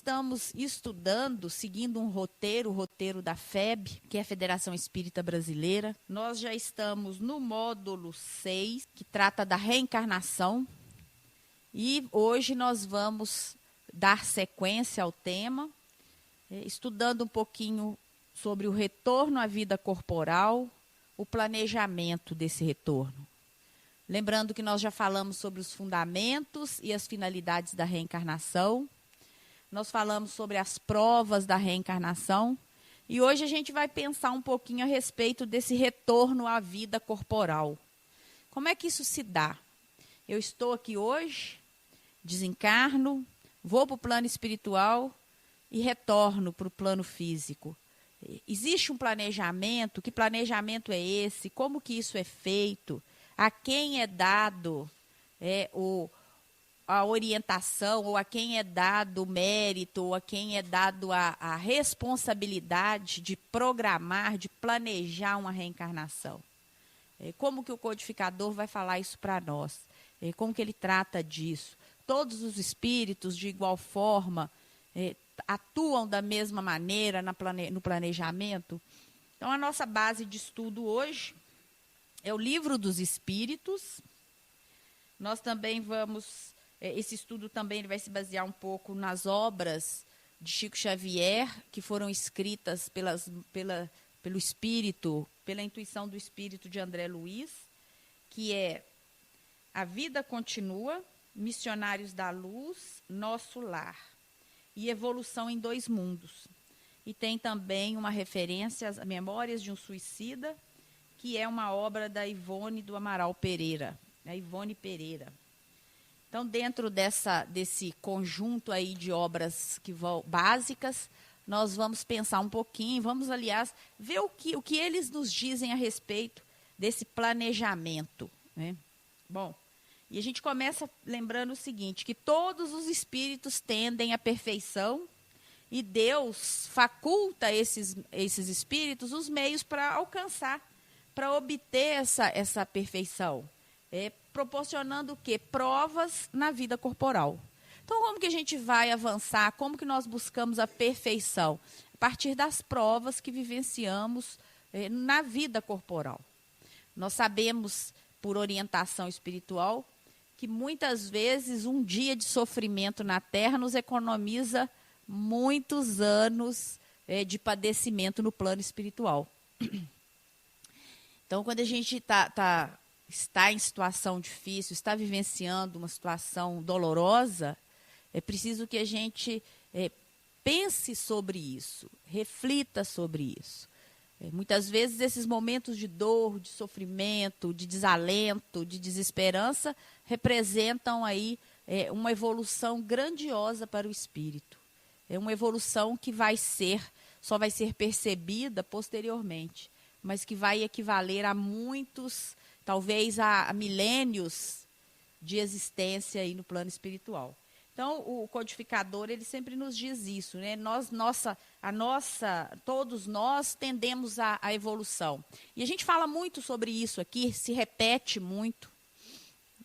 estamos estudando, seguindo um roteiro, o roteiro da FEB, que é a Federação Espírita Brasileira. Nós já estamos no módulo 6, que trata da reencarnação. E hoje nós vamos dar sequência ao tema, estudando um pouquinho sobre o retorno à vida corporal, o planejamento desse retorno. Lembrando que nós já falamos sobre os fundamentos e as finalidades da reencarnação. Nós falamos sobre as provas da reencarnação. E hoje a gente vai pensar um pouquinho a respeito desse retorno à vida corporal. Como é que isso se dá? Eu estou aqui hoje, desencarno, vou para o plano espiritual e retorno para o plano físico. Existe um planejamento? Que planejamento é esse? Como que isso é feito? A quem é dado a orientação, ou a quem é dado o mérito, ou a quem é dado a responsabilidade de programar, de planejar uma reencarnação? Como que o codificador vai falar isso para nós? Como que ele trata disso? Todos os espíritos, de igual forma, atuam da mesma maneira no planejamento? Então, a nossa base de estudo hoje é o Livro dos Espíritos. Nós também vamos, esse estudo também ele vai se basear um pouco nas obras de Chico Xavier, que foram escritas pelo Espírito, pela intuição do Espírito de André Luiz, que é A Vida Continua, Missionários da Luz, Nosso Lar e Evolução em Dois Mundos. E tem também uma referência às Memórias de um Suicida, que é uma obra da Ivone do Amaral Pereira, a Ivone Pereira. Então, dentro desse conjunto aí de obras básicas, nós vamos pensar um pouquinho, vamos, aliás, ver o que eles nos dizem a respeito desse planejamento, né? Bom, e a gente começa lembrando o seguinte, que todos os espíritos tendem à perfeição e Deus faculta esses espíritos os meios para alcançar, para obter essa perfeição, proporcionando o quê? Provas na vida corporal. Então, como que a gente vai avançar? Como que nós buscamos a perfeição? A partir das provas que vivenciamos na vida corporal. Nós sabemos, por orientação espiritual, que muitas vezes um dia de sofrimento na Terra nos economiza muitos anos de padecimento no plano espiritual. Então, quando a gente está em situação difícil, está vivenciando uma situação dolorosa, é preciso que a gente pense sobre isso, reflita sobre isso. Muitas vezes esses momentos de dor, de sofrimento, de desalento, de desesperança, representam aí uma evolução grandiosa para o espírito. É uma evolução que só vai ser percebida posteriormente, mas que vai equivaler a muitos, talvez a milênios de existência aí no plano espiritual. Então, o codificador, ele sempre nos diz isso, né? Todos nós tendemos à evolução. E a gente fala muito sobre isso aqui, se repete muito.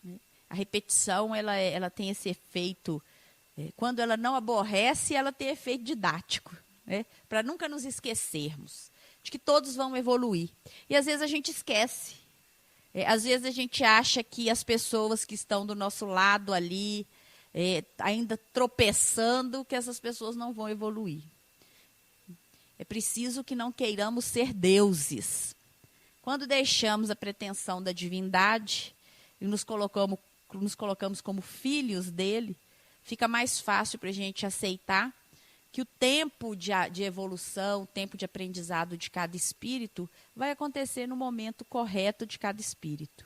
Né? A repetição, ela tem esse efeito, quando ela não aborrece, ela tem efeito didático, né? Para nunca nos esquecermos de que todos vão evoluir. E às vezes a gente esquece. Às vezes a gente acha que as pessoas que estão do nosso lado ali, ainda tropeçando, que essas pessoas não vão evoluir. É preciso que não queiramos ser deuses. Quando deixamos a pretensão da divindade e nos colocamos como filhos dele, fica mais fácil para a gente aceitar que o tempo de evolução, o tempo de aprendizado de cada espírito vai acontecer no momento correto de cada espírito,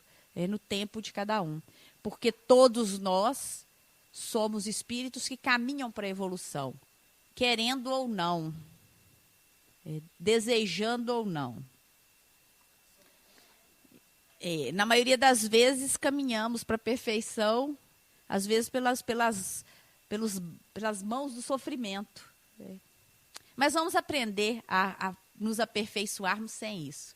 no tempo de cada um. Porque todos nós somos espíritos que caminham para a evolução, querendo ou não, desejando ou não. Na maioria das vezes caminhamos para a perfeição, às vezes pelas mãos do sofrimento. Mas vamos aprender a nos aperfeiçoarmos sem isso.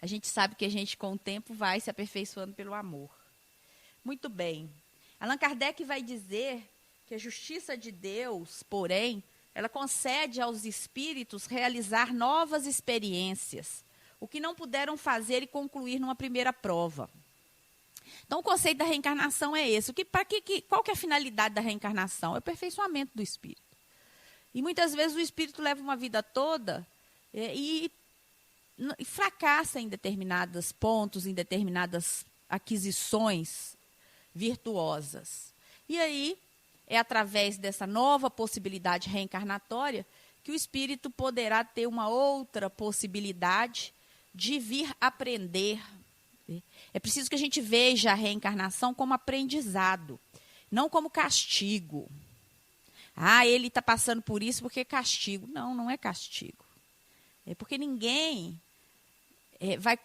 A gente sabe que a gente, com o tempo, vai se aperfeiçoando pelo amor. Muito bem. Allan Kardec vai dizer que a justiça de Deus, porém, ela concede aos espíritos realizar novas experiências, o que não puderam fazer e concluir numa primeira prova. Então, o conceito da reencarnação é esse. Qual que é a finalidade da reencarnação? É o aperfeiçoamento do espírito. E muitas vezes o espírito leva uma vida toda e fracassa em determinados pontos, em determinadas aquisições virtuosas. E aí, é através dessa nova possibilidade reencarnatória que o espírito poderá ter uma outra possibilidade de vir aprender. É preciso que a gente veja a reencarnação como aprendizado, não como castigo. Ele está passando por isso porque é castigo. Não, não é castigo. É porque ninguém vai...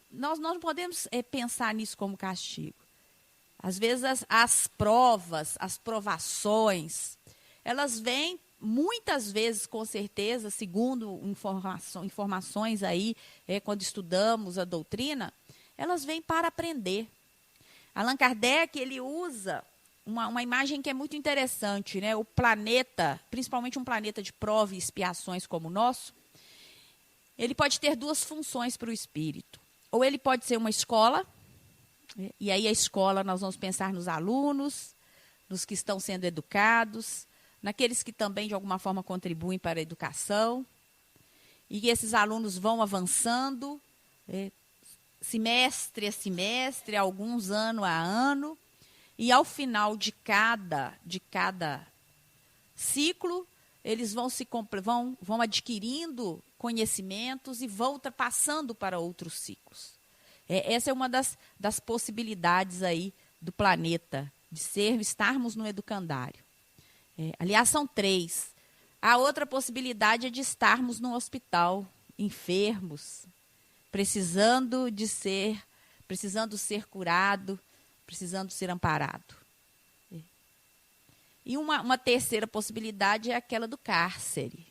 Nós não podemos pensar nisso como castigo. Às vezes as provas, as provações, elas vêm muitas vezes, com certeza, segundo informações aí, quando estudamos a doutrina, elas vêm para aprender. Allan Kardec, ele usa uma imagem que é muito interessante, né? O planeta, principalmente um planeta de prova e expiações como o nosso, ele pode ter duas funções para o espírito. Ou ele pode ser uma escola, e aí a escola nós vamos pensar nos alunos, nos que estão sendo educados, naqueles que também de alguma forma contribuem para a educação, e esses alunos vão avançando, semestre a semestre, alguns ano a ano, e ao final de cada ciclo, eles vão adquirindo conhecimentos e vão ultrapassando para outros ciclos. Essa é uma das possibilidades aí do planeta, de estarmos no educandário. Aliás, são 3. A outra possibilidade é de estarmos no hospital, enfermos, precisando ser curado, precisando ser amparado. E uma terceira possibilidade é aquela do cárcere.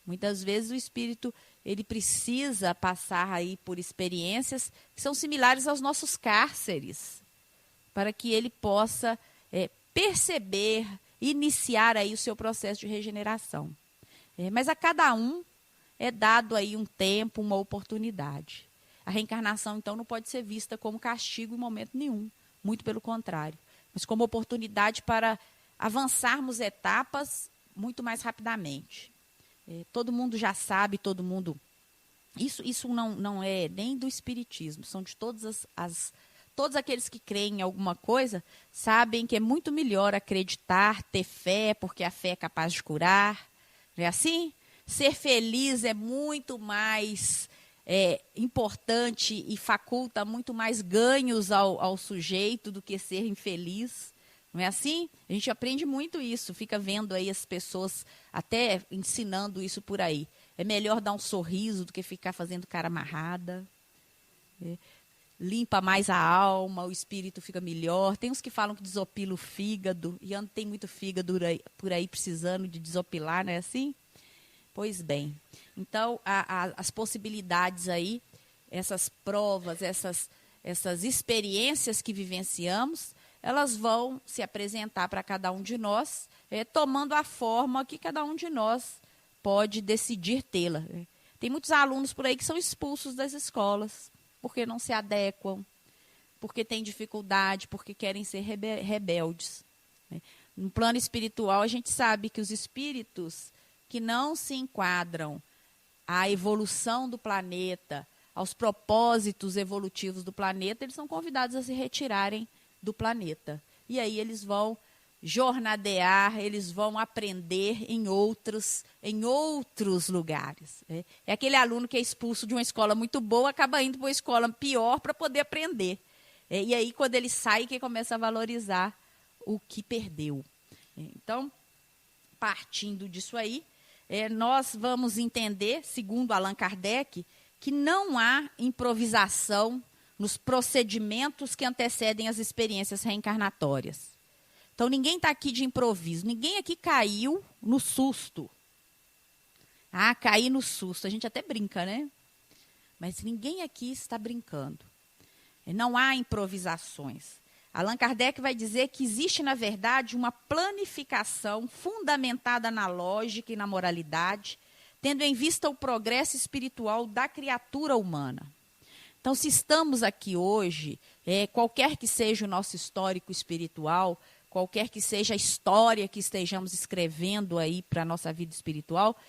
Muitas vezes o espírito ele precisa passar aí por experiências que são similares aos nossos cárceres, para que ele possa perceber, iniciar aí o seu processo de regeneração. Mas a cada um é dado aí um tempo, uma oportunidade. A reencarnação, então, não pode ser vista como castigo em momento nenhum, muito pelo contrário, mas como oportunidade para avançarmos etapas muito mais rapidamente. Todo mundo já sabe, isso não é nem do espiritismo, são de todos aqueles que creem em alguma coisa, sabem que é muito melhor acreditar, ter fé, porque a fé é capaz de curar. Não é assim? Ser feliz é muito mais importante e faculta muito mais ganhos ao sujeito do que ser infeliz. Não é assim? A gente aprende muito isso, fica vendo aí as pessoas até ensinando isso por aí. É melhor dar um sorriso do que ficar fazendo cara amarrada. Limpa mais a alma, o espírito fica melhor. Tem uns que falam que desopila o fígado, e tem muito fígado por aí precisando de desopilar, não é assim? Pois bem, então as possibilidades aí, essas provas, essas experiências que vivenciamos, elas vão se apresentar para cada um de nós, tomando a forma que cada um de nós pode decidir tê-la. Tem muitos alunos por aí que são expulsos das escolas, porque não se adequam, porque têm dificuldade, porque querem ser rebeldes. No plano espiritual, a gente sabe que os espíritos que não se enquadram à evolução do planeta, aos propósitos evolutivos do planeta, eles são convidados a se retirarem do planeta. E aí eles vão jornadear, eles vão aprender em outros lugares. É aquele aluno que é expulso de uma escola muito boa, acaba indo para uma escola pior para poder aprender. E aí, quando ele sai, que começa a valorizar o que perdeu. Então, partindo disso aí, nós vamos entender, segundo Allan Kardec, que não há improvisação nos procedimentos que antecedem as experiências reencarnatórias. Então, ninguém está aqui de improviso. Ninguém aqui caiu no susto. Cair no susto. A gente até brinca, né? Mas ninguém aqui está brincando. Não há improvisações. Allan Kardec vai dizer que existe, na verdade, uma planificação fundamentada na lógica e na moralidade, tendo em vista o progresso espiritual da criatura humana. Então, se estamos aqui hoje, qualquer que seja o nosso histórico espiritual, qualquer que seja a história que estejamos escrevendo aí para a nossa vida espiritual,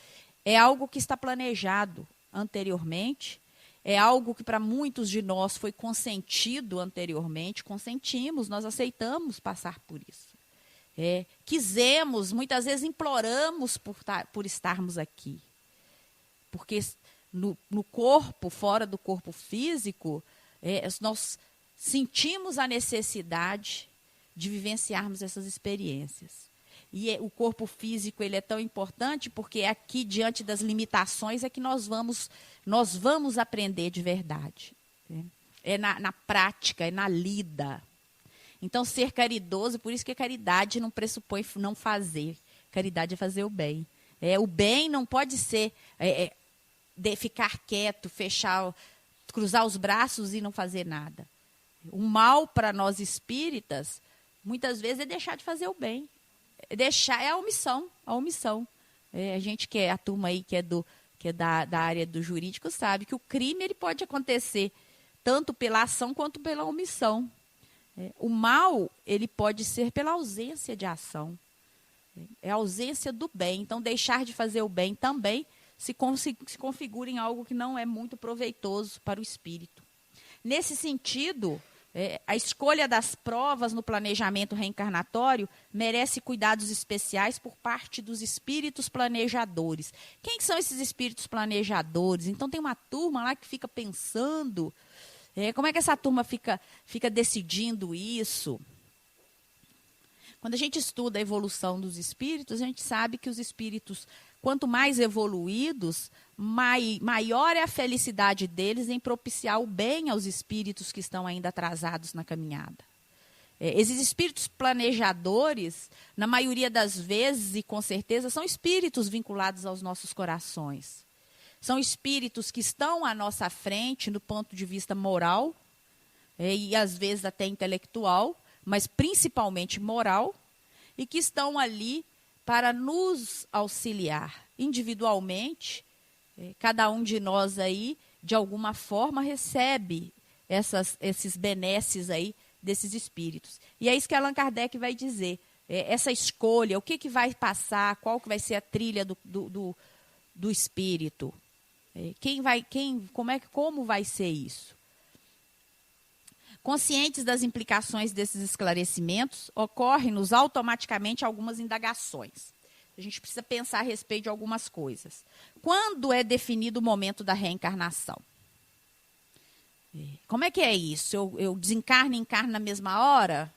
é algo que está planejado anteriormente, é algo que para muitos de nós foi consentido anteriormente, consentimos, nós aceitamos passar por isso. Quisemos, muitas vezes imploramos por estarmos aqui. Porque no corpo, fora do corpo físico, nós sentimos a necessidade de vivenciarmos essas experiências. E o corpo físico ele é tão importante porque aqui, diante das limitações, é que nós vamos aprender de verdade. É na prática, é na lida. Então, ser caridoso, por isso que a caridade não pressupõe não fazer. Caridade é fazer o bem. O bem não pode ser de ficar quieto, fechar, cruzar os braços e não fazer nada. O mal para nós espíritas, muitas vezes, é deixar de fazer o bem. É a omissão. A gente que é a turma aí que é da área do jurídico sabe que o crime ele pode acontecer tanto pela ação quanto pela omissão. O mal ele pode ser pela ausência de ação. É a ausência do bem. Então, deixar de fazer o bem também se configura em algo que não é muito proveitoso para o espírito. Nesse sentido, a escolha das provas no planejamento reencarnatório merece cuidados especiais por parte dos espíritos planejadores. Quem são esses espíritos planejadores? Então, tem uma turma lá que fica pensando, como é que essa turma fica decidindo isso? Quando a gente estuda a evolução dos espíritos, a gente sabe que os espíritos, quanto mais evoluídos, maior é a felicidade deles em propiciar o bem aos espíritos que estão ainda atrasados na caminhada. Esses espíritos planejadores, na maioria das vezes e com certeza, são espíritos vinculados aos nossos corações. São espíritos que estão à nossa frente no ponto de vista moral, e às vezes até intelectual, mas principalmente moral, e que estão ali para nos auxiliar individualmente. Cada um de nós aí, de alguma forma, recebe esses benesses aí desses espíritos. E é isso que Allan Kardec vai dizer. Essa escolha, o que vai passar, qual que vai ser a trilha do espírito. Como vai ser isso? Conscientes das implicações desses esclarecimentos, ocorrem-nos automaticamente algumas indagações. A gente precisa pensar a respeito de algumas coisas. Quando é definido o momento da reencarnação? Como é que é isso? Eu desencarno e encarno na mesma hora?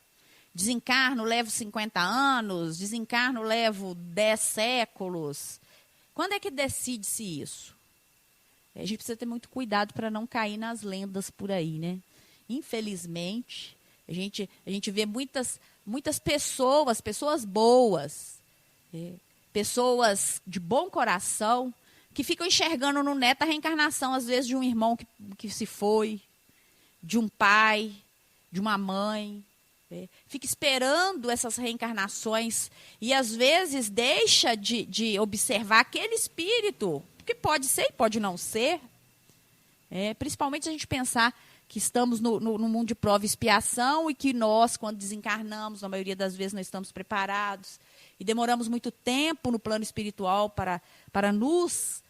Desencarno, levo 50 anos? Desencarno, levo 10 séculos? Quando é que decide-se isso? A gente precisa ter muito cuidado para não cair nas lendas por aí, né? Infelizmente, a gente vê muitas pessoas boas, pessoas de bom coração, que ficam enxergando no neto a reencarnação, às vezes, de um irmão que se foi, de um pai, de uma mãe. Fica esperando essas reencarnações e, às vezes, deixa de observar aquele espírito, que pode ser e pode não ser. Principalmente se a gente pensar que estamos no mundo de prova e expiação e que nós, quando desencarnamos, na maioria das vezes não estamos preparados e demoramos muito tempo no plano espiritual para nos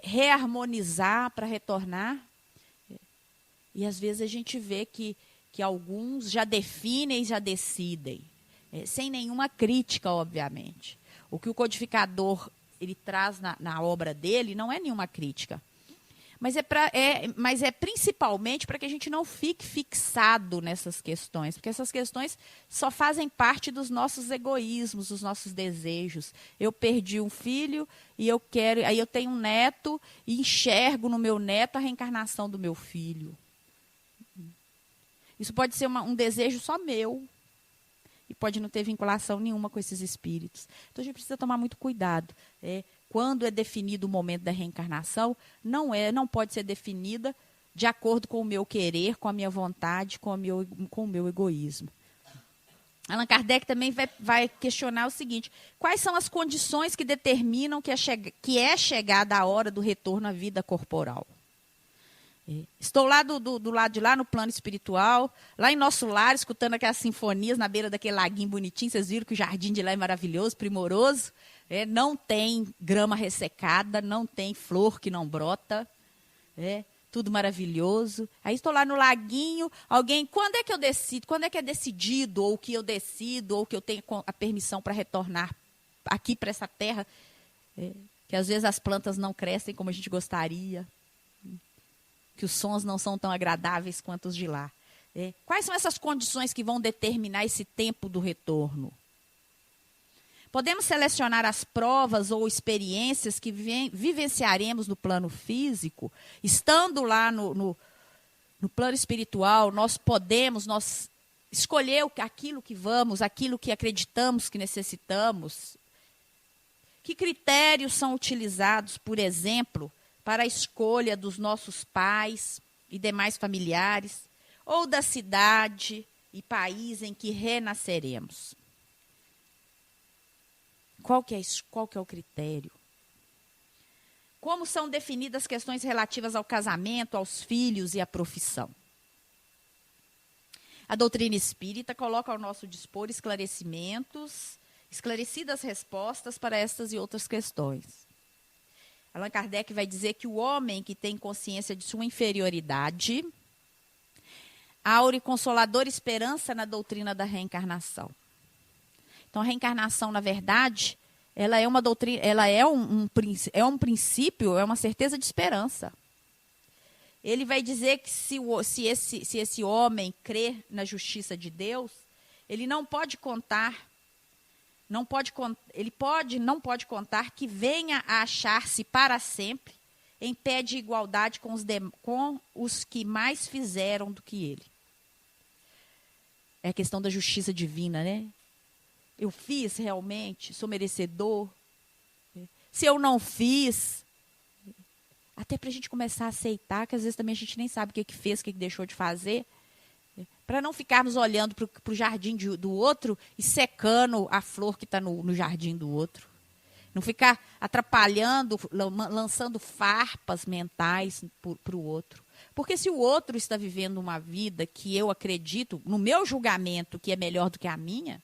reharmonizar, para retornar. E às vezes a gente vê que alguns já definem, já decidem, sem nenhuma crítica, obviamente. O que o codificador ele traz na obra dele não é nenhuma crítica. Mas é principalmente para que a gente não fique fixado nessas questões, porque essas questões só fazem parte dos nossos egoísmos, dos nossos desejos. Eu perdi um filho e aí eu tenho um neto e enxergo no meu neto a reencarnação do meu filho. Isso pode ser um desejo só meu e pode não ter vinculação nenhuma com esses espíritos. Então a gente precisa tomar muito cuidado. Quando é definido o momento da reencarnação, não pode ser definida de acordo com o meu querer, com a minha vontade, com o meu egoísmo. Allan Kardec também vai questionar o seguinte: quais são as condições que determinam que é chegada a hora do retorno à vida corporal? Estou lá do lado de lá, no plano espiritual, lá em nosso lar, escutando aquelas sinfonias na beira daquele laguinho bonitinho. Vocês viram que o jardim de lá é maravilhoso, primoroso. Não tem grama ressecada, não tem flor que não brota. Tudo maravilhoso. Aí estou lá no laguinho, alguém, quando é que eu decido? Quando é que é decidido, ou que eu decido, ou que eu tenho a permissão para retornar aqui para essa terra? Que às vezes as plantas não crescem como a gente gostaria. Que os sons não são tão agradáveis quanto os de lá. Quais são essas condições que vão determinar esse tempo do retorno? Podemos selecionar as provas ou experiências que vivenciaremos no plano físico. Estando lá no plano espiritual, nós podemos escolher aquilo que vamos, aquilo que acreditamos que necessitamos. Que critérios são utilizados, por exemplo, para a escolha dos nossos pais e demais familiares, ou da cidade e país em que renasceremos? Qual que é o critério? Como são definidas questões relativas ao casamento, aos filhos e à profissão? A doutrina espírita coloca ao nosso dispor esclarecidas respostas para estas e outras questões. Allan Kardec vai dizer que o homem que tem consciência de sua inferioridade aure consoladora esperança na doutrina da reencarnação. Então, a reencarnação, na verdade, ela é uma doutrina, ela é um princípio, é uma certeza de esperança. Ele vai dizer que se esse homem crê na justiça de Deus, ele não pode contar que venha a achar-se para sempre em pé de igualdade com os que mais fizeram do que ele. É a questão da justiça divina, né? Eu fiz realmente, sou merecedor. Se eu não fiz, até para a gente começar a aceitar, que às vezes também a gente nem sabe o que fez, o que deixou de fazer, para não ficarmos olhando para o jardim do outro e secando a flor que está no jardim do outro. Não ficar atrapalhando, lançando farpas mentais para o outro. Porque se o outro está vivendo uma vida que eu acredito, no meu julgamento, que é melhor do que a minha,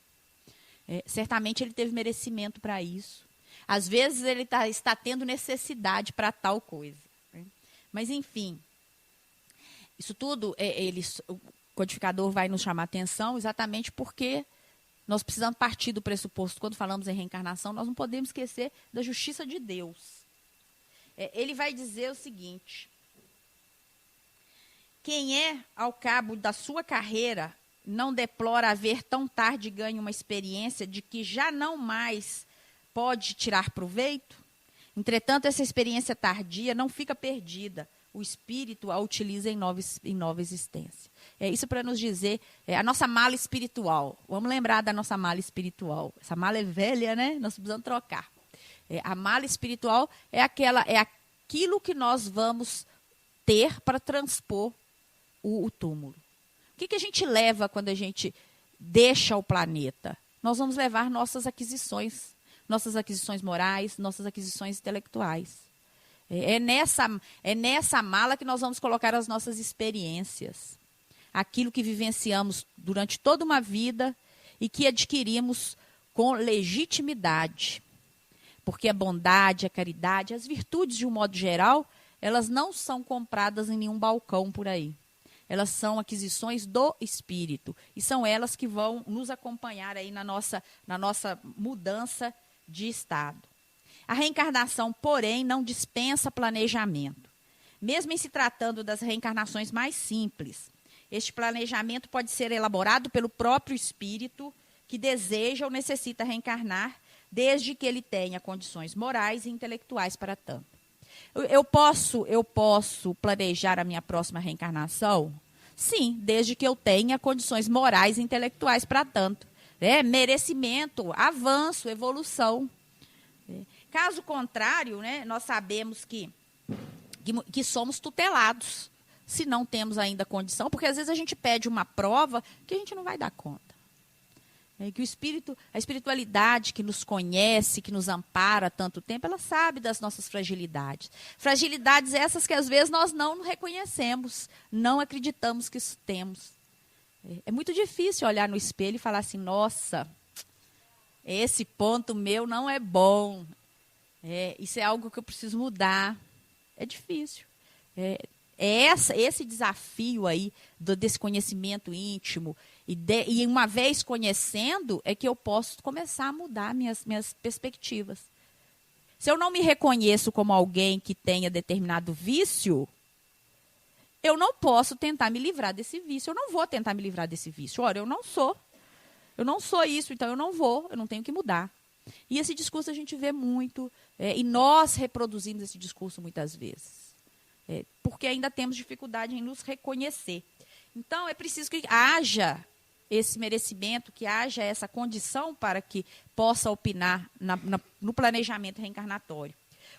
certamente ele teve merecimento para isso. Às vezes ele está tendo necessidade para tal coisa. Mas, enfim, isso tudo, o codificador vai nos chamar a atenção exatamente porque nós precisamos partir do pressuposto, quando falamos em reencarnação, nós não podemos esquecer da justiça de Deus. Ele vai dizer o seguinte: quem ao cabo da sua carreira, não deplora haver tão tarde ganho uma experiência de que já não mais pode tirar proveito? Entretanto, essa experiência tardia não fica perdida. O espírito a utiliza em nova existência. Isso para nos dizer a nossa mala espiritual. Vamos lembrar da nossa mala espiritual. Essa mala é velha, né? Nós precisamos trocar. A mala espiritual é aquilo que nós vamos ter para transpor o túmulo. O que a gente leva quando a gente deixa o planeta? Nós vamos levar nossas aquisições morais, nossas aquisições intelectuais. É nessa mala que nós vamos colocar as nossas experiências. Aquilo que vivenciamos durante toda uma vida e que adquirimos com legitimidade. Porque a bondade, a caridade, as virtudes, de um modo geral, elas não são compradas em nenhum balcão por aí. Elas são aquisições do espírito. E são elas que vão nos acompanhar aí na nossa mudança de estado. A reencarnação, porém, não dispensa planejamento. Mesmo em se tratando das reencarnações mais simples, este planejamento pode ser elaborado pelo próprio espírito que deseja ou necessita reencarnar, desde que ele tenha condições morais e intelectuais para tanto. Eu posso planejar a minha próxima reencarnação? Sim, desde que eu tenha condições morais e intelectuais para tanto. Merecimento, avanço, evolução. Caso contrário, nós sabemos que somos tutelados, se não temos ainda condição, porque às vezes a gente pede uma prova que a gente não vai dar conta. Que a espiritualidade que nos conhece, que nos ampara há tanto tempo, ela sabe das nossas fragilidades. Fragilidades essas que às vezes nós não reconhecemos, não acreditamos que isso temos. É muito difícil olhar no espelho e falar assim, nossa, esse ponto meu não é bom. Isso é algo que eu preciso mudar. É difícil. Esse desafio aí desse conhecimento íntimo e uma vez conhecendo é que eu posso começar a mudar minhas perspectivas. Se eu não me reconheço como alguém que tenha determinado vício, eu não posso tentar me livrar desse vício. Eu não vou tentar me livrar desse vício. Ora, eu não sou isso, então eu não tenho que mudar. E esse discurso a gente vê muito, e nós reproduzimos esse discurso muitas vezes. Porque ainda temos dificuldade em nos reconhecer. Então, é preciso que haja esse merecimento, que haja essa condição para que possa opinar no planejamento reencarnatório.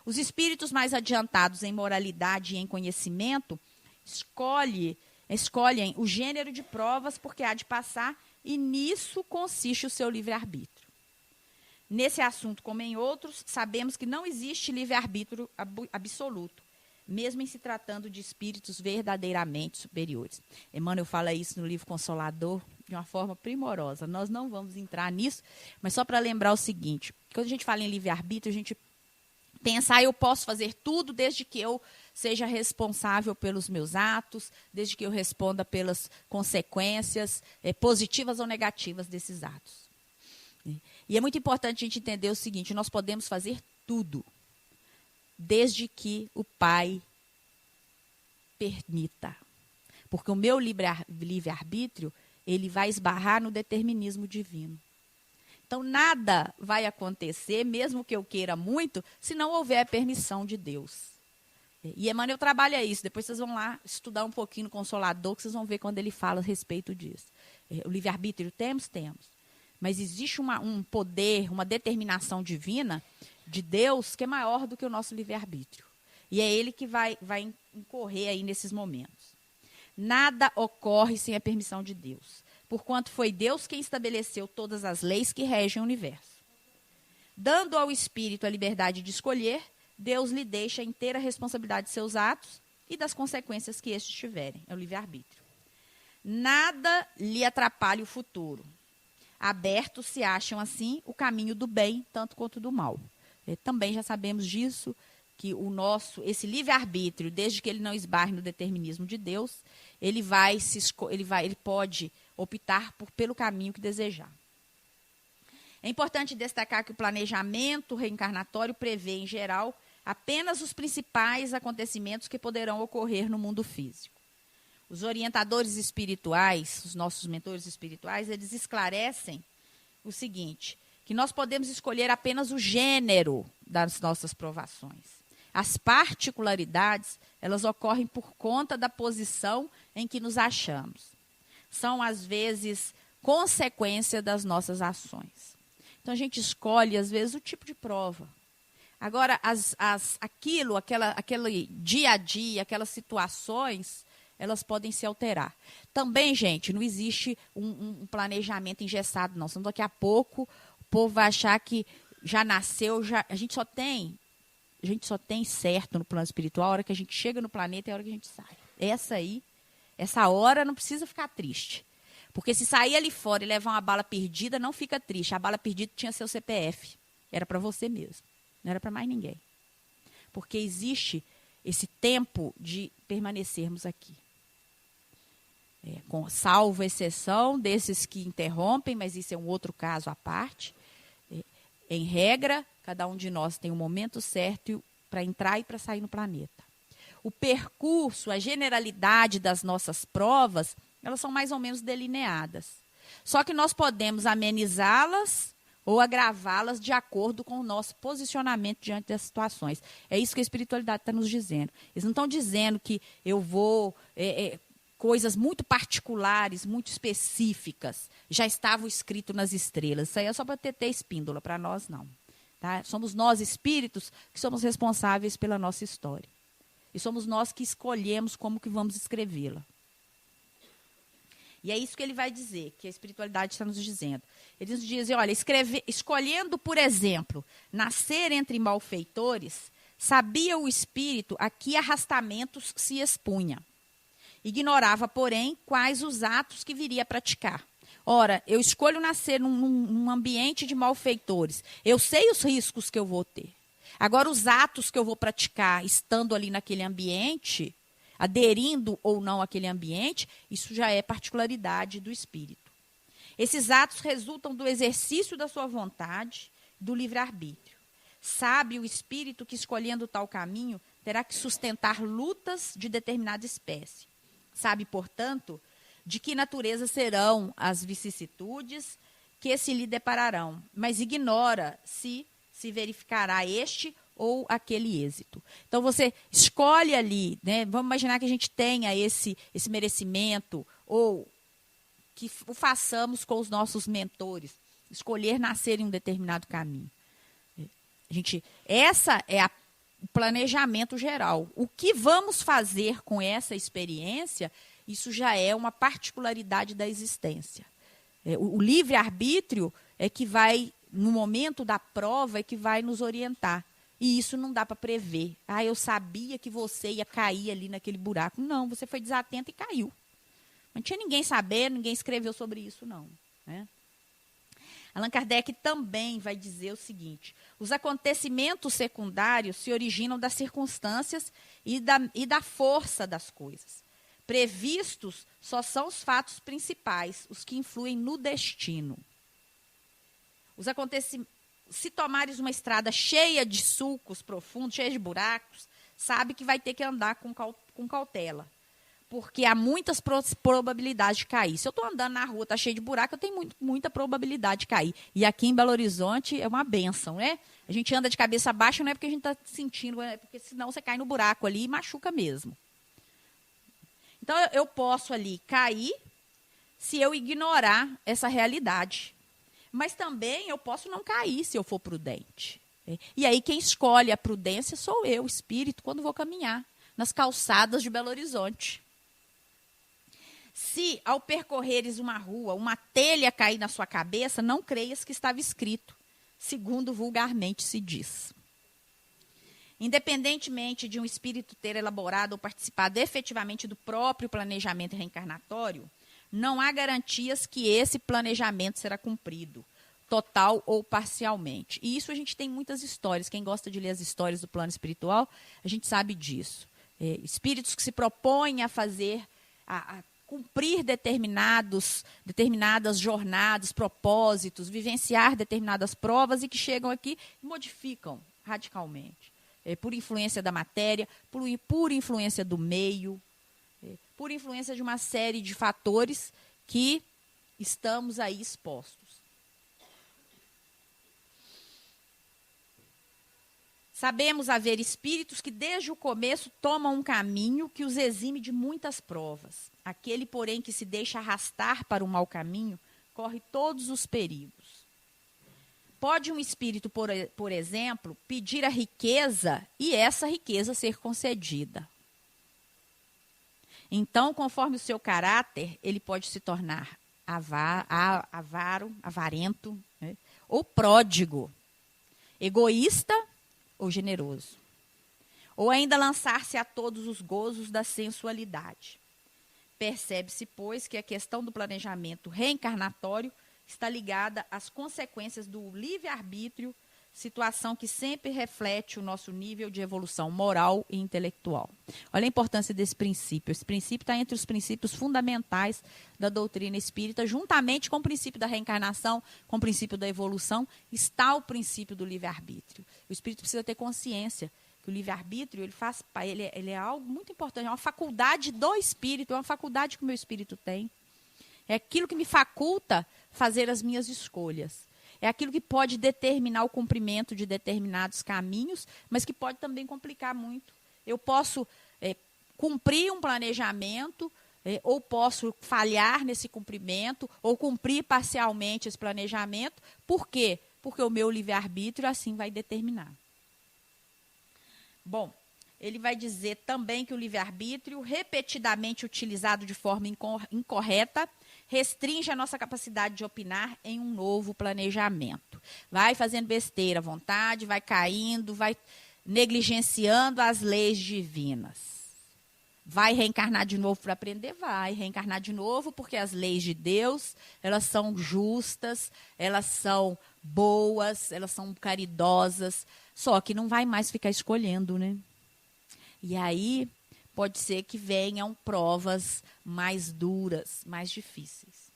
Os espíritos mais adiantados em moralidade e em conhecimento escolhem o gênero de provas porque há de passar, e nisso consiste o seu livre-arbítrio. Nesse assunto, como em outros, sabemos que não existe livre-arbítrio absoluto, mesmo em se tratando de espíritos verdadeiramente superiores. Emmanuel fala isso no livro Consolador de uma forma primorosa. Nós não vamos entrar nisso, mas só para lembrar o seguinte, quando a gente fala em livre-arbítrio, a gente pensa, eu posso fazer tudo desde que eu seja responsável pelos meus atos, desde que eu responda pelas consequências positivas ou negativas desses atos. E é muito importante a gente entender o seguinte, nós podemos fazer tudo, desde que o Pai permita. Porque o meu livre-arbítrio, ele vai esbarrar no determinismo divino. Então, nada vai acontecer, mesmo que eu queira muito, se não houver a permissão de Deus. E Emmanuel trabalha isso. Depois vocês vão lá estudar um pouquinho no Consolador, que vocês vão ver quando ele fala a respeito disso. O livre-arbítrio temos? Mas existe um poder, uma determinação divina de Deus que é maior do que o nosso livre-arbítrio. E é ele que vai incorrer aí nesses momentos. Nada ocorre sem a permissão de Deus, porquanto foi Deus quem estabeleceu todas as leis que regem o universo. Dando ao espírito a liberdade de escolher, Deus lhe deixa a inteira responsabilidade de seus atos e das consequências que estes tiverem. É o livre-arbítrio. Nada lhe atrapalha o futuro. Abertos se acham, assim, o caminho do bem, tanto quanto do mal. Também já sabemos disso, que esse livre-arbítrio, desde que ele não esbarre no determinismo de Deus, ele pode optar pelo caminho que desejar. É importante destacar que o planejamento reencarnatório prevê, em geral, apenas os principais acontecimentos que poderão ocorrer no mundo físico. Os orientadores espirituais, os nossos mentores espirituais, eles esclarecem o seguinte, que nós podemos escolher apenas o gênero das nossas provações. As particularidades, elas ocorrem por conta da posição em que nos achamos. São, às vezes, consequência das nossas ações. Então, a gente escolhe, às vezes, o tipo de prova. Agora, aquele dia a dia, aquelas situações, elas podem se alterar. Também, gente, não existe um planejamento engessado, não. Senão, daqui a pouco, o povo vai achar que já nasceu, a gente só tem certo no plano espiritual a hora que a gente chega no planeta e a hora que a gente sai. Essa hora não precisa ficar triste. Porque se sair ali fora e levar uma bala perdida, não fica triste. A bala perdida tinha seu CPF. Era para você mesmo. Não era para mais ninguém. Porque existe esse tempo de permanecermos aqui. Com salvo exceção desses que interrompem, mas isso é um outro caso à parte. Em regra, cada um de nós tem um momento certo para entrar e para sair no planeta. O percurso, a generalidade das nossas provas, elas são mais ou menos delineadas. Só que nós podemos amenizá-las ou agravá-las de acordo com o nosso posicionamento diante das situações. É isso que a espiritualidade está nos dizendo. Eles não estão dizendo que eu vou... coisas muito particulares, muito específicas, já estavam escritas nas estrelas. Isso aí é só para ter espíndola, para nós não. Tá? Somos nós, espíritos, que somos responsáveis pela nossa história. E somos nós que escolhemos como que vamos escrevê-la. E é isso que ele vai dizer, que a espiritualidade está nos dizendo. Ele nos diz, olha, escolhendo, por exemplo, nascer entre malfeitores, sabia o espírito a que arrastamentos se expunha. Ignorava, porém, quais os atos que viria a praticar. Ora, eu escolho nascer num ambiente de malfeitores. Eu sei os riscos que eu vou ter. Agora, os atos que eu vou praticar estando ali naquele ambiente, aderindo ou não àquele ambiente, isso já é particularidade do espírito. Esses atos resultam do exercício da sua vontade, do livre-arbítrio. Sabe o espírito que, escolhendo tal caminho, terá que sustentar lutas de determinada espécie. Sabe, portanto, de que natureza serão as vicissitudes que se lhe depararão, mas ignora se verificará este ou aquele êxito. Então, você escolhe ali, né? Vamos imaginar que a gente tenha esse merecimento, ou que o façamos com os nossos mentores, escolher nascer em um determinado caminho. Essa é o planejamento geral. O que vamos fazer com essa experiência, isso já é uma particularidade da existência. O livre-arbítrio é que vai, no momento da prova, é que vai nos orientar. E isso não dá para prever. Eu sabia que você ia cair ali naquele buraco. Não, você foi desatento e caiu. Não tinha ninguém sabendo, ninguém escreveu sobre isso, não. Né? Allan Kardec também vai dizer o seguinte: os acontecimentos secundários se originam das circunstâncias e da força das coisas. Previstos só são os fatos principais, os que influem no destino. Se tomares uma estrada cheia de sulcos profundos, cheia de buracos, sabe que vai ter que andar com cautela. Porque há muitas probabilidades de cair. Se eu estou andando na rua, está cheio de buraco, eu tenho muita probabilidade de cair. E aqui em Belo Horizonte é uma bênção, né? A gente anda de cabeça baixa, não é porque a gente está sentindo, é porque senão você cai no buraco ali e machuca mesmo. Então, eu posso ali cair se eu ignorar essa realidade. Mas também eu posso não cair se eu for prudente. E aí quem escolhe a prudência sou eu, espírito, quando vou caminhar nas calçadas de Belo Horizonte. Se, ao percorreres uma rua, uma telha cair na sua cabeça, não creias que estava escrito, segundo vulgarmente se diz. Independentemente de um espírito ter elaborado ou participado efetivamente do próprio planejamento reencarnatório, não há garantias que esse planejamento será cumprido, total ou parcialmente. E isso a gente tem muitas histórias. Quem gosta de ler as histórias do plano espiritual, a gente sabe disso. Espíritos que se propõem a fazer, a cumprir determinadas jornadas, propósitos, vivenciar determinadas provas e que chegam aqui e modificam radicalmente. Por influência da matéria, por influência do meio, por influência de uma série de fatores que estamos aí expostos. Sabemos haver espíritos que desde o começo tomam um caminho que os exime de muitas provas. Aquele, porém, que se deixa arrastar para o mau caminho, corre todos os perigos. Pode um espírito, por exemplo, pedir a riqueza e essa riqueza ser concedida. Então, conforme o seu caráter, ele pode se tornar avarento, né? Ou pródigo, egoísta ou generoso. Ou ainda lançar-se a todos os gozos da sensualidade. Percebe-se, pois, que a questão do planejamento reencarnatório está ligada às consequências do livre-arbítrio, situação que sempre reflete o nosso nível de evolução moral e intelectual. Olha a importância desse princípio. Esse princípio está entre os princípios fundamentais da doutrina espírita, juntamente com o princípio da reencarnação, com o princípio da evolução, está o princípio do livre-arbítrio. O espírito precisa ter consciência que o livre-arbítrio ele é algo muito importante, é uma faculdade do espírito, é uma faculdade que o meu espírito tem. É aquilo que me faculta fazer as minhas escolhas. É aquilo que pode determinar o cumprimento de determinados caminhos, mas que pode também complicar muito. Eu posso cumprir um planejamento, ou posso falhar nesse cumprimento, ou cumprir parcialmente esse planejamento. Por quê? Porque o meu livre-arbítrio assim vai determinar. Bom, ele vai dizer também que o livre-arbítrio, repetidamente utilizado de forma incorreta, restringe a nossa capacidade de opinar em um novo planejamento. Vai fazendo besteira à vontade, vai caindo, vai negligenciando as leis divinas. Vai reencarnar de novo para aprender? Vai reencarnar de novo, porque as leis de Deus, elas são justas, elas são boas, elas são caridosas, só que não vai mais ficar escolhendo, né? E aí pode ser que venham provas mais duras, mais difíceis.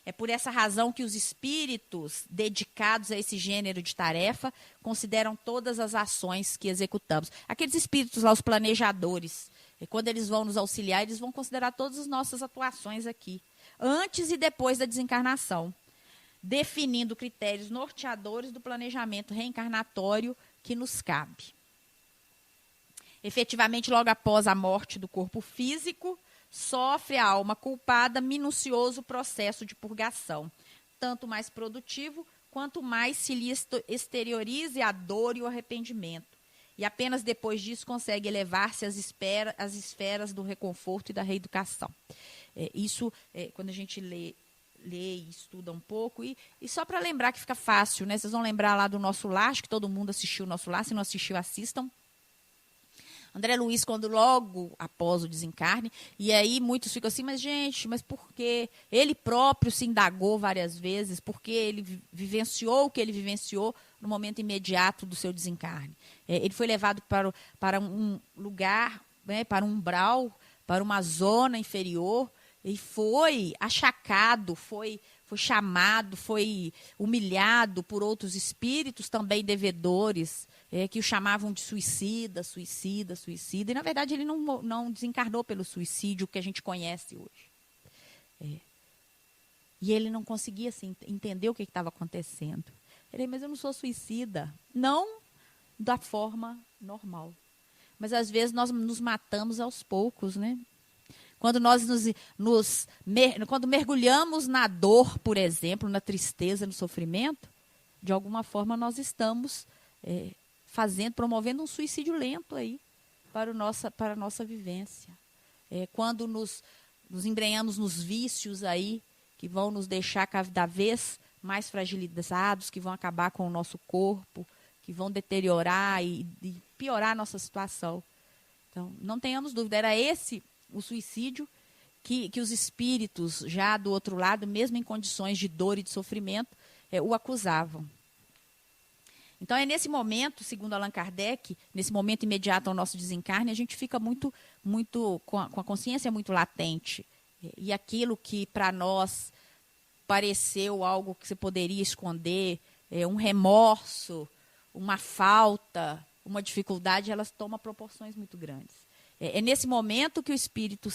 É por essa razão que os espíritos dedicados a esse gênero de tarefa consideram todas as ações que executamos. Aqueles espíritos lá, os planejadores, quando eles vão nos auxiliar, eles vão considerar todas as nossas atuações aqui, antes e depois da desencarnação, definindo critérios norteadores do planejamento reencarnatório que nos cabe. Efetivamente, logo após a morte do corpo físico, sofre a alma culpada minucioso processo de purgação, tanto mais produtivo quanto mais se lhe exteriorize a dor e o arrependimento. E apenas depois disso consegue elevar-se às esferas do reconforto e da reeducação. Quando a gente lê e estuda um pouco, e só para lembrar que fica fácil, né? Vocês vão lembrar lá do Nosso Lar, acho que todo mundo assistiu o Nosso Lar, se não assistiu, assistam. André Luiz, quando logo após o desencarne, e aí muitos ficam assim, mas por quê? Ele próprio se indagou várias vezes, porque ele vivenciou o que ele vivenciou no momento imediato do seu desencarne. Ele foi levado para um lugar, né, para um umbral, para uma zona inferior, e foi achacado, foi chamado, foi humilhado por outros espíritos também devedores, que o chamavam de suicida. E, na verdade, ele não desencarnou pelo suicídio que a gente conhece hoje. E ele não conseguia assim, entender o que estava acontecendo. Ele, mas eu não sou suicida. Não da forma normal. Mas, às vezes, nós nos matamos aos poucos, né? Quando nós quando mergulhamos na dor, por exemplo, na tristeza, no sofrimento, de alguma forma nós estamos promovendo um suicídio lento aí para a nossa vivência. Quando nos embrenhamos nos vícios aí, que vão nos deixar cada vez mais fragilizados, que vão acabar com o nosso corpo, que vão deteriorar e piorar a nossa situação. Então, não tenhamos dúvida, era esse o suicídio que os espíritos, já do outro lado, mesmo em condições de dor e de sofrimento, o acusavam. Então, é nesse momento, segundo Allan Kardec, nesse momento imediato ao nosso desencarne, a gente fica muito com a consciência muito latente. E aquilo que para nós pareceu algo que você poderia esconder, um remorso, uma falta, uma dificuldade, elas tomam proporções muito grandes. É nesse momento que o espírito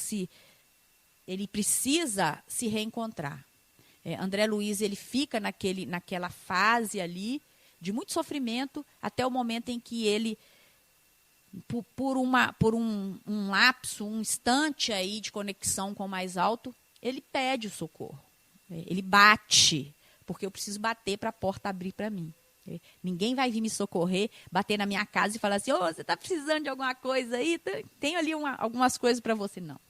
ele precisa se reencontrar. André Luiz, ele fica naquela fase ali de muito sofrimento até o momento em que ele, por um lapso, um instante aí de conexão com o mais alto, ele pede o socorro. Ele bate, porque eu preciso bater para a porta abrir para mim. Ninguém vai vir me socorrer, bater na minha casa e falar assim, você está precisando de alguma coisa aí? Tenho ali algumas coisas para você. Não.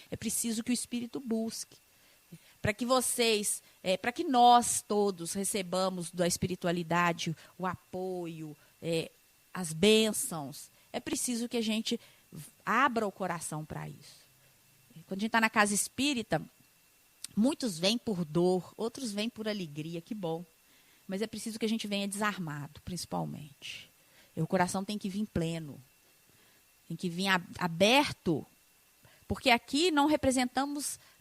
É preciso que o Espírito busque. Para que para que nós todos recebamos da espiritualidade o apoio, as bênçãos, é preciso que a gente abra o coração para isso. Quando a gente está na casa espírita, muitos vêm por dor, outros vêm por alegria, que bom. Mas é preciso que a gente venha desarmado, principalmente. O coração tem que vir pleno. Tem que vir aberto. Porque aqui nós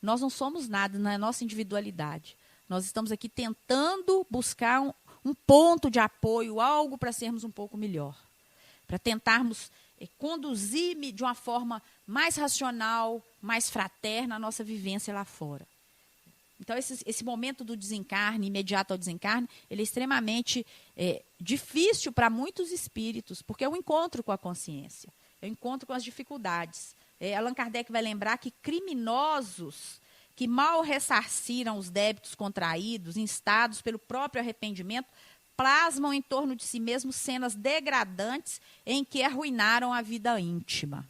não somos nada na nossa individualidade. Nós estamos aqui tentando buscar um ponto de apoio, algo para sermos um pouco melhor. Para tentarmos conduzir de uma forma mais racional, mais fraterna a nossa vivência lá fora. Então, esse momento do desencarne, imediato ao desencarne, ele é extremamente difícil para muitos espíritos, porque é o encontro com a consciência, é o encontro com as dificuldades. Allan Kardec vai lembrar que criminosos que mal ressarciram os débitos contraídos, instados pelo próprio arrependimento, plasmam em torno de si mesmos cenas degradantes em que arruinaram a vida íntima.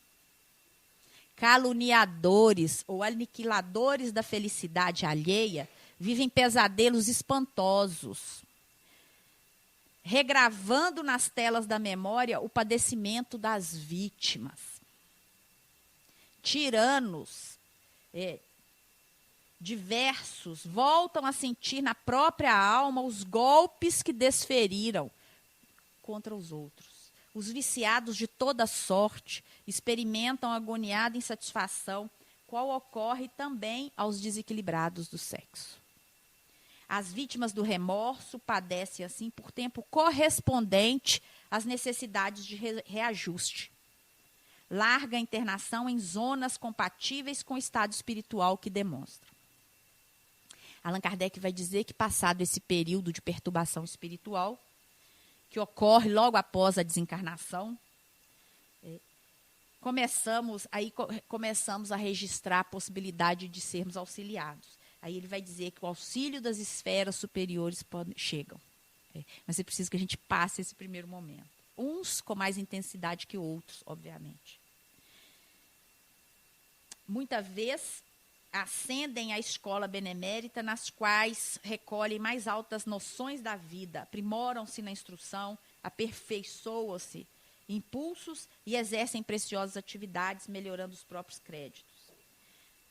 caluniadores ou aniquiladores da felicidade alheia vivem pesadelos espantosos, regravando nas telas da memória o padecimento das vítimas. Tiranos diversos voltam a sentir na própria alma os golpes que desferiram contra os outros. Os viciados de toda sorte experimentam agoniada insatisfação, qual ocorre também aos desequilibrados do sexo. As vítimas do remorso padecem, assim, por tempo correspondente às necessidades de reajuste. Larga internação em zonas compatíveis com o estado espiritual que demonstram. Allan Kardec vai dizer que, passado esse período de perturbação espiritual, que ocorre logo após a desencarnação, começamos a registrar a possibilidade de sermos auxiliados. Aí ele vai dizer que o auxílio das esferas superiores chegam. Mas é preciso que a gente passe esse primeiro momento. Uns com mais intensidade que outros, obviamente. Muita vez ascendem à escola benemérita, nas quais recolhem mais altas noções da vida, aprimoram-se na instrução, aperfeiçoam-se impulsos e exercem preciosas atividades, melhorando os próprios créditos.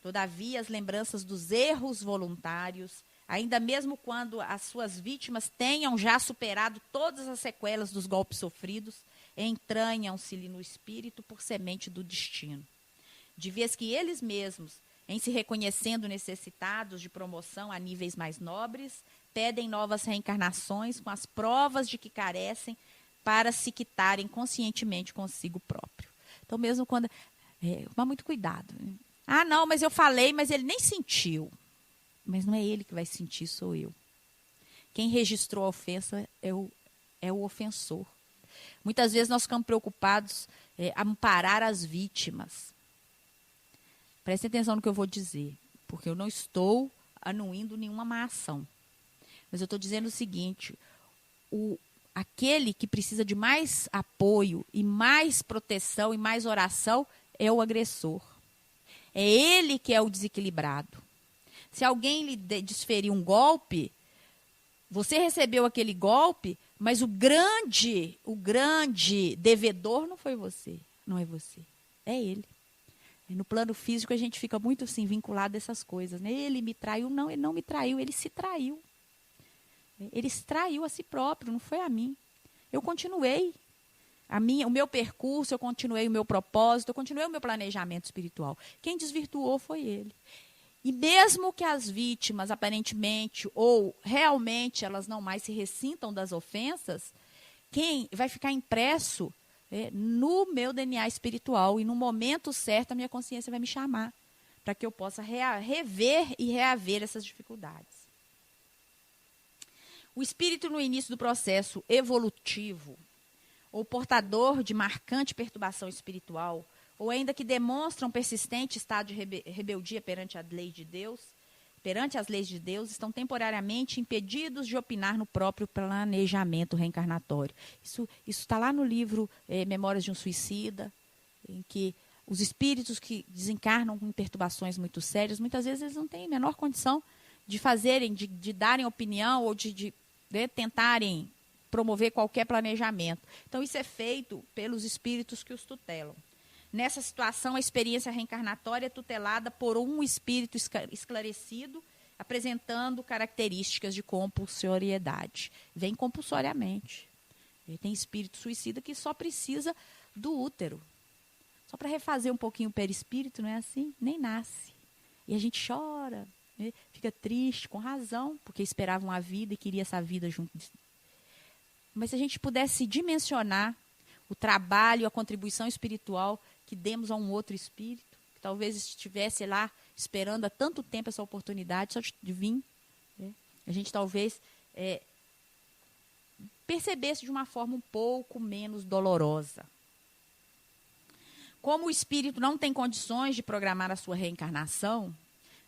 Todavia, as lembranças dos erros voluntários, ainda mesmo quando as suas vítimas tenham já superado todas as sequelas dos golpes sofridos, entranham-se-lhe no espírito por semente do destino. De vez que eles mesmos, em se reconhecendo necessitados de promoção a níveis mais nobres, pedem novas reencarnações com as provas de que carecem para se quitarem conscientemente consigo próprio. Então, mesmo quando... Toma muito cuidado. Né? Ah, não, mas eu falei, mas ele nem sentiu. Mas não é ele que vai sentir, sou eu. Quem registrou a ofensa é o ofensor. Muitas vezes nós ficamos preocupados em amparar as vítimas. Prestem atenção no que eu vou dizer, porque eu não estou anuindo nenhuma má ação. Mas eu estou dizendo o seguinte, aquele que precisa de mais apoio e mais proteção e mais oração é o agressor. É ele que é o desequilibrado. Se alguém lhe desferir um golpe, você recebeu aquele golpe, mas o grande devedor não foi você, não é você, é ele. No plano físico, a gente fica muito assim, vinculado a essas coisas. Né? Ele me traiu. Não, ele não me traiu, ele se traiu. Ele se traiu a si próprio, não foi a mim. Eu continuei o meu percurso, eu continuei o meu propósito, eu continuei o meu planejamento espiritual. Quem desvirtuou foi ele. E mesmo que as vítimas, aparentemente, ou realmente, elas não mais se ressintam das ofensas, quem vai ficar impresso no meu DNA espiritual, e no momento certo a minha consciência vai me chamar, para que eu possa rever e reaver essas dificuldades. O espírito no início do processo evolutivo, ou portador de marcante perturbação espiritual, ou ainda que demonstra um persistente estado de rebeldia perante as leis de Deus, estão temporariamente impedidos de opinar no próprio planejamento reencarnatório. Isso está lá no livro Memórias de um Suicida, em que os espíritos que desencarnam com perturbações muito sérias, muitas vezes eles não têm a menor condição de fazerem, de darem opinião ou de tentarem promover qualquer planejamento. Então, isso é feito pelos espíritos que os tutelam. Nessa situação, a experiência reencarnatória é tutelada por um espírito esclarecido, apresentando características de compulsoriedade. Vem compulsoriamente. Tem espírito suicida que só precisa do útero. Só para refazer um pouquinho o perispírito, não é assim? Nem nasce. E a gente chora, né? Fica triste, com razão, porque esperava uma vida e queria essa vida junto. Mas se a gente pudesse dimensionar o trabalho, a contribuição espiritual que demos a um outro espírito, que talvez estivesse lá esperando há tanto tempo essa oportunidade, só de vir, né? A gente talvez percebesse de uma forma um pouco menos dolorosa. Como o espírito não tem condições de programar a sua reencarnação,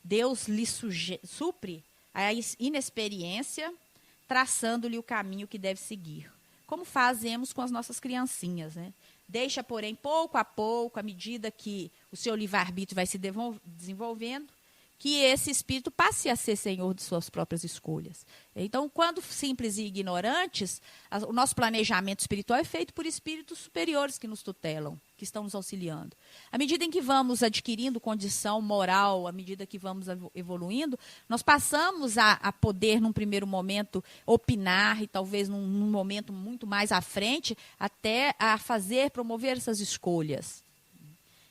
Deus lhe supre a inexperiência, traçando-lhe o caminho que deve seguir. Como fazemos com as nossas criancinhas, né? Deixa, porém, pouco a pouco, à medida que o seu livre-arbítrio vai se desenvolvendo, que esse espírito passe a ser senhor de suas próprias escolhas. Então, quando simples e ignorantes, o nosso planejamento espiritual é feito por espíritos superiores que nos tutelam, que estão nos auxiliando. À medida em que vamos adquirindo condição moral, à medida que vamos evoluindo, nós passamos a poder, num primeiro momento, opinar, e talvez num momento muito mais à frente, até a promover essas escolhas.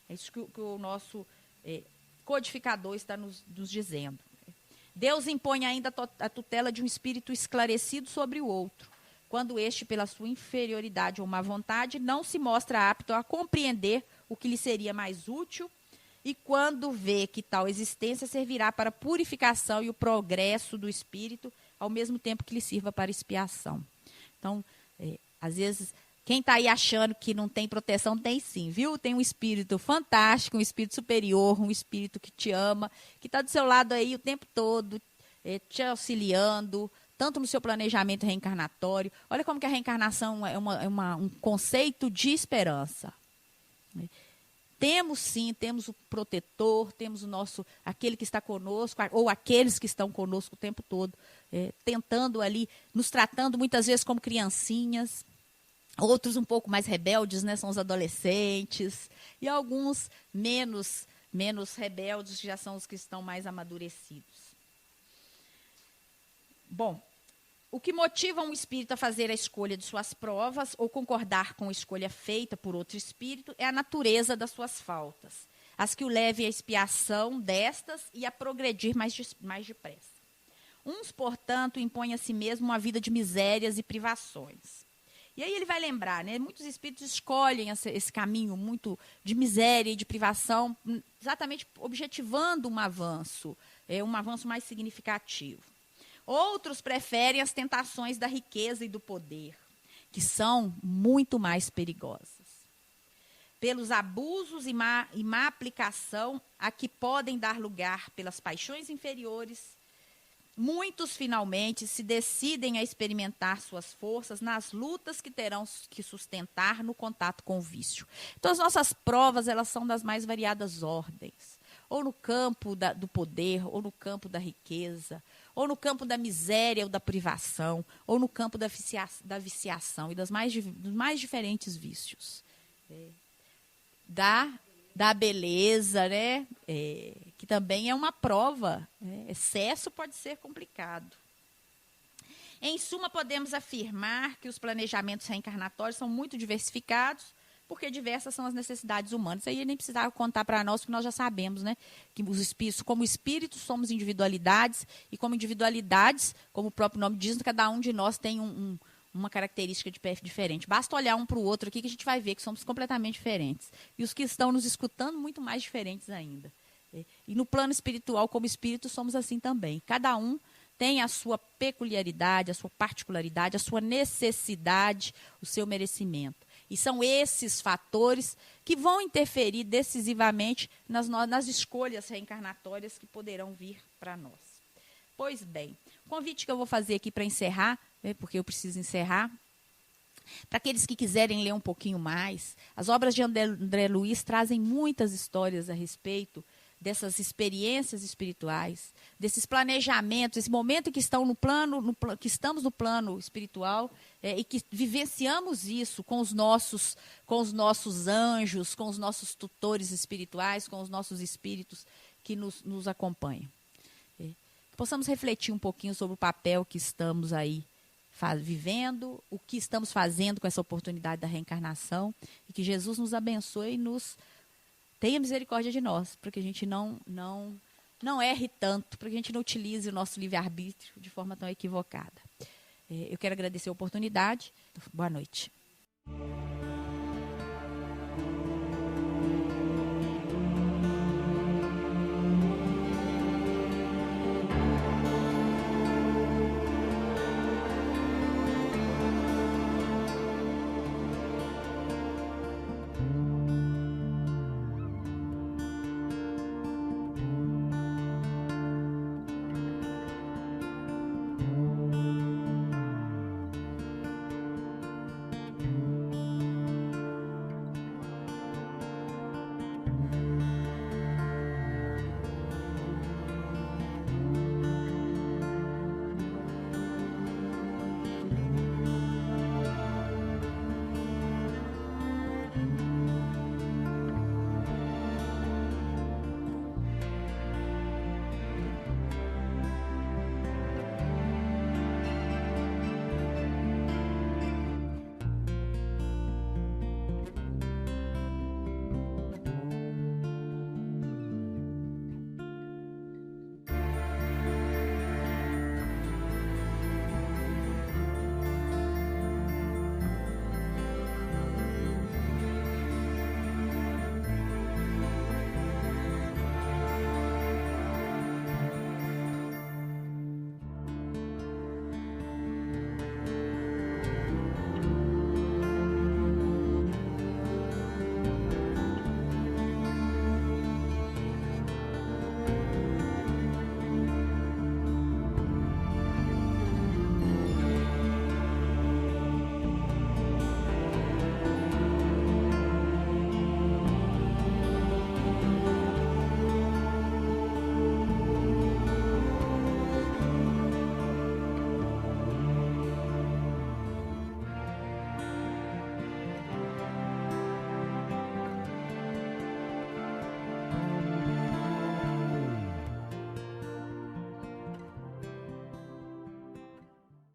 É isso que o nosso codificador está nos dizendo. Deus impõe ainda a tutela de um espírito esclarecido sobre o outro, quando este, pela sua inferioridade ou má vontade, não se mostra apto a compreender o que lhe seria mais útil, e quando vê que tal existência servirá para a purificação e o progresso do espírito, ao mesmo tempo que lhe sirva para expiação. Então, às vezes, quem está aí achando que não tem proteção, tem sim, viu? Tem um espírito fantástico, um espírito superior, um espírito que te ama, que está do seu lado aí o tempo todo, te auxiliando, tanto no seu planejamento reencarnatório. Olha como que a reencarnação é um conceito de esperança. Temos sim, temos o protetor, temos aquele que está conosco, ou aqueles que estão conosco o tempo todo, tentando ali, nos tratando muitas vezes como criancinhas. Outros um pouco mais rebeldes, né, são os adolescentes, e alguns menos rebeldes já são os que estão mais amadurecidos. Bom, o que motiva um espírito a fazer a escolha de suas provas ou concordar com a escolha feita por outro espírito é a natureza das suas faltas, as que o levem à expiação destas e a progredir mais depressa. Uns, portanto, impõem a si mesmo uma vida de misérias e privações. E aí ele vai lembrar, né? Muitos espíritos escolhem esse caminho muito de miséria e de privação, exatamente objetivando um avanço mais significativo. Outros preferem as tentações da riqueza e do poder, que são muito mais perigosas. Pelos abusos e má aplicação a que podem dar lugar pelas paixões inferiores, muitos, finalmente, se decidem a experimentar suas forças nas lutas que terão que sustentar no contato com o vício. Então, as nossas provas, elas são das mais variadas ordens. Ou no campo do poder, ou no campo da riqueza, ou no campo da miséria ou da privação, ou no campo da viciação e dos mais diferentes vícios. Da beleza, né? Que também é uma prova. Excesso pode ser complicado. Em suma, podemos afirmar que os planejamentos reencarnatórios são muito diversificados, porque diversas são as necessidades humanas. Isso aí nem precisava contar para nós, porque nós já sabemos, né? Que os espíritos, como espíritos, somos individualidades, e como individualidades, como o próprio nome diz, cada um de nós tem uma característica diferente. Basta olhar um para o outro aqui que a gente vai ver que somos completamente diferentes. E os que estão nos escutando, muito mais diferentes ainda. E no plano espiritual, como espírito, somos assim também. Cada um tem a sua peculiaridade, a sua particularidade, a sua necessidade, o seu merecimento. E são esses fatores que vão interferir decisivamente nas escolhas reencarnatórias que poderão vir para nós. Pois bem, o convite que eu vou fazer aqui para encerrar, porque eu preciso encerrar, para aqueles que quiserem ler um pouquinho mais, as obras de André Luiz trazem muitas histórias a respeito dessas experiências espirituais, desses planejamentos, esse momento em que que estamos no plano espiritual e que vivenciamos isso com os nossos anjos, com os nossos tutores espirituais, com os nossos espíritos que nos acompanham. Que possamos refletir um pouquinho sobre o papel que estamos aí vivendo, o que estamos fazendo com essa oportunidade da reencarnação, e que Jesus nos abençoe e tenha misericórdia de nós, para que a gente não erre tanto, para que a gente não utilize o nosso livre-arbítrio de forma tão equivocada. Eu quero agradecer a oportunidade. Boa noite.